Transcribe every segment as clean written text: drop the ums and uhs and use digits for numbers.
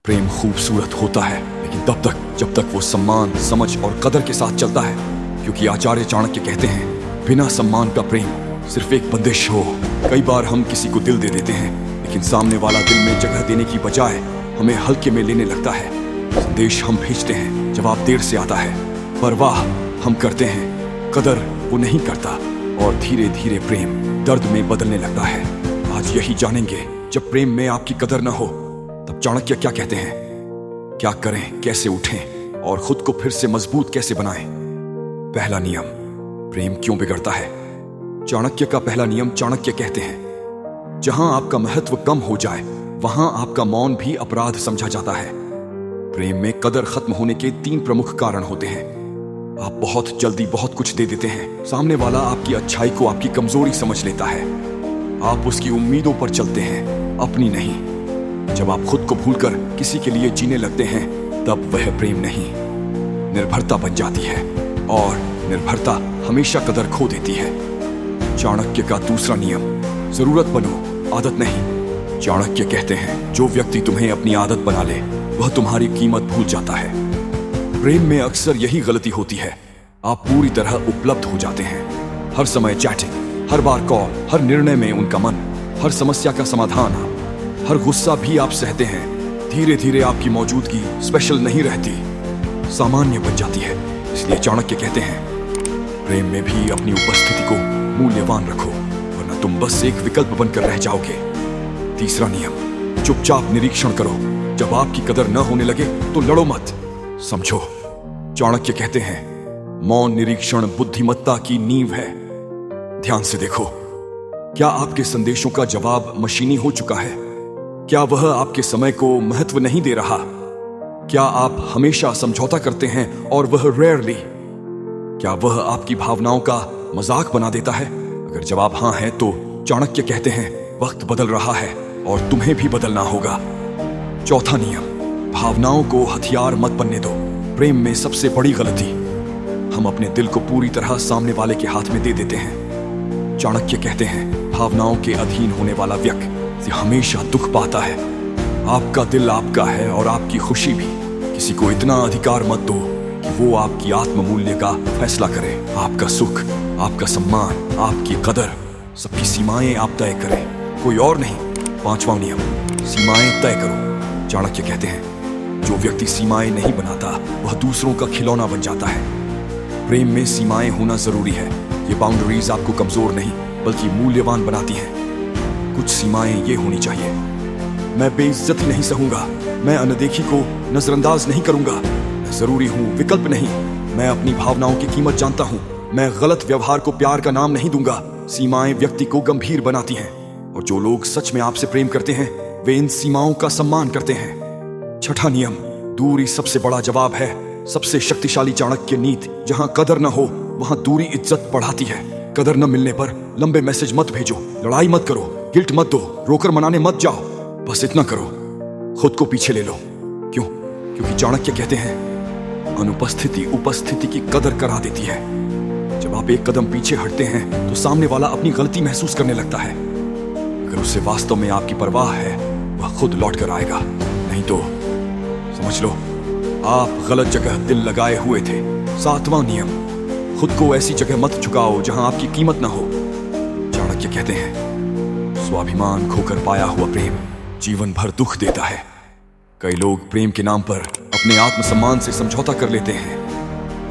प्रेम खूबसूरत होता है, लेकिन तब तक जब तक वो सम्मान, समझ और कदर के साथ चलता है। क्योंकि आचार्य चाणक्य कहते हैं, बिना सम्मान का प्रेम सिर्फ एक बंदिश हो। कई बार हम किसी को दिल दे देते हैं, लेकिन सामने वाला दिल में जगह देने की बजाय हमें हल्के में लेने लगता है। संदेश हम भेजते हैं, जवाब देर से आता है। परवाह हम करते हैं, कदर वो नहीं करता, और धीरे धीरे प्रेम दर्द में बदलने लगता है। आज यही जानेंगे, जब प्रेम में आपकी कदर न हो तब चाणक्य क्या कहते हैं, क्या करें, कैसे उठें और खुद को फिर से मजबूत कैसे बनाएं। पहला नियम, प्रेम क्यों बिगड़ता है। चाणक्य का पहला नियम, चाणक्य कहते हैं, जहां आपका महत्व कम हो जाए वहां आपका मौन भी अपराध समझा जाता है। प्रेम में कदर खत्म होने के 3 प्रमुख कारण होते हैं। आप बहुत जल्दी बहुत कुछ दे देते हैं, सामने वाला आपकी अच्छाई को आपकी कमजोरी समझ लेता है। आप उसकी उम्मीदों पर चलते हैं, अपनी नहीं। जब आप खुद को भूलकर किसी के लिए जीने लगते हैं, तब वह प्रेम नहीं, निर्भरता बन जाती है, और निर्भरता हमेशा कदर खो देती है। चाणक्य का दूसरा नियम, जरूरत बनो, आदत नहीं। चाणक्य कहते हैं, जो व्यक्ति तुम्हें अपनी आदत बना ले वह तुम्हारी कीमत भूल जाता है। प्रेम में अक्सर यही गलती होती है, आप पूरी तरह उपलब्ध हो जाते हैं। हर समय चैटिंग, हर बार कॉल, हर निर्णय में उनका मन, हर समस्या का समाधान आप, हर गुस्सा भी आप सहते हैं। धीरे धीरे आपकी मौजूदगी स्पेशल नहीं रहती, सामान्य बन जाती है। इसलिए चाणक्य कहते हैं, प्रेम में भी अपनी उपस्थिति को मूल्यवान रखो, वरना तुम बस एक विकल्प बनकर रह जाओगे। तीसरा नियम, चुपचाप निरीक्षण करो। जब आपकी कदर न होने लगे तो लड़ो मत, समझो। चाणक्य कहते हैं, मौन निरीक्षण बुद्धिमत्ता की नींव है। ध्यान से देखो, क्या आपके संदेशों का जवाब मशीनी हो चुका है? क्या वह आपके समय को महत्व नहीं दे रहा? क्या आप हमेशा समझौता करते हैं और वह रेयरली? क्या वह आपकी भावनाओं का मजाक बना देता है? अगर जवाब हाँ है तो चाणक्य कहते हैं, वक्त बदल रहा है और तुम्हें भी बदलना होगा। चौथा नियम, भावनाओं को हथियार मत बनने दो। प्रेम में सबसे बड़ी गलती, हम अपने दिल को पूरी तरह सामने वाले के हाथ में दे देते हैं। चाणक्य कहते हैं, भावनाओं के अधीन होने वाला व्यक्ति हमेशा दुख पाता है। आपका दिल आपका है और आपकी खुशी भी। किसी को इतना अधिकार मत दो कि वो आपकी आत्ममूल्य का फैसला करे। आपका सुख, आपका सम्मान, आपकी कदर, सबकी सीमाएं आप तय करें, कोई और नहीं। पांचवा नियम, सीमाएं तय करो। चाणक्य कहते हैं, जो व्यक्ति सीमाएं नहीं बनाता वह दूसरों का खिलौना बन जाता है। प्रेम में सीमाएं होना जरूरी है। ये बाउंड्रीज आपको कमजोर नहीं बल्कि मूल्यवान बनाती हैं। कुछ सीमाएं ये होनी चाहिए, मैं बेइज्जती नहीं सहूंगा, मैं अनदेखी को नजरअंदाज नहीं करूंगा, मैं जरूरी हूं, विकल्प नहीं। मैं अपनी भावनाओं की कीमत जानता हूं, मैं गलत व्यवहार को प्यार का नाम नहीं दूंगा। सीमाएं व्यक्ति को गंभीर बनाती हैं, और जो लोग सच में आपसे प्रेम करते हैं वे इन सीमाओं का सम्मान करते हैं। छठा नियम, दूरी सबसे बड़ा जवाब है, सबसे शक्तिशाली चाणक्य नीति। जहां कदर न हो वहां दूरी इज्जत बढ़ाती है। कदर न मिलने पर लंबे मैसेज मत भेजो, लड़ाई मत करो, गिल्ट मत दो, रोकर मनाने मत जाओ, बस इतना करो, खुद को पीछे ले लो। क्यों? क्योंकि चाणक्य कहते हैं, अनुपस्थिति उपस्थिति की कदर करा देती है। जब आप एक कदम पीछे हटते हैं तो सामने वाला अपनी गलती महसूस करने लगता है। अगर उसे वास्तव में आपकी परवाह है वह खुद लौट कर आएगा, नहीं तो समझ लो आप गलत जगह दिल लगाए हुए थे। सातवां नियम, खुद को ऐसी जगह मत झुकाओ जहां आपकी कीमत ना हो। चाणक्य कहते हैं, स्वाभिमान खोकर पाया हुआ प्रेम जीवन भर दुख देता है। कई लोग प्रेम के नाम पर अपने आत्मसम्मान से समझौता कर लेते हैं,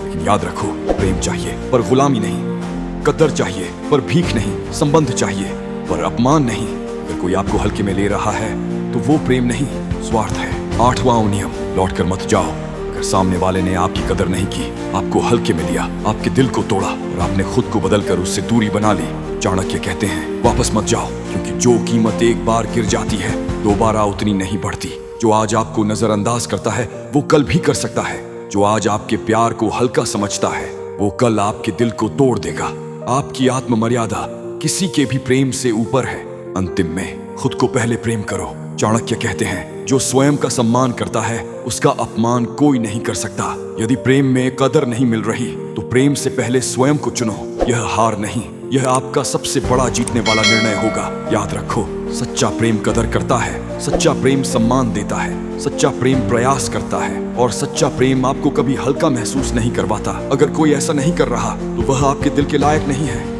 लेकिन याद रखो, प्रेम चाहिए पर गुलामी नहीं, कदर चाहिए पर भीख नहीं, संबंध चाहिए पर अपमान नहीं। अगर कोई आपको हल्के में ले रहा है तो वो प्रेम नहीं, स्वार्थ है। आठवां नियम, लौट कर मत जाओ। अगर सामने वाले ने आपकी कदर नहीं की, आपको हल्के में लिया, आपके दिल को तोड़ा और आपने खुद को बदलकर उससे दूरी बना ली, चाणक्य कहते हैं, वापस मत जाओ। क्योंकि जो कीमत एक बार गिर जाती है दोबारा उतनी नहीं बढ़ती। जो आज आपको नजरअंदाज करता है वो कल भी कर सकता है। जो आज आपके प्यार को हल्का समझता है वो कल आपके दिल को तोड़ देगा। आपकी आत्ममर्यादा किसी के भी प्रेम से ऊपर है। अंतिम में खुद को पहले प्रेम करो। चाणक्य कहते हैं, जो स्वयं का सम्मान करता है उसका अपमान कोई नहीं कर सकता। यदि प्रेम में कदर नहीं मिल रही तो प्रेम से पहले स्वयं को चुनो। यह हार नहीं, यह आपका सबसे बड़ा जीतने वाला निर्णय होगा। याद रखो, सच्चा प्रेम कदर करता है, सच्चा प्रेम सम्मान देता है, सच्चा प्रेम प्रयास करता है और सच्चा प्रेम आपको कभी हल्का महसूस नहीं करवाता। अगर कोई ऐसा नहीं कर रहा तो वह आपके दिल के लायक नहीं है।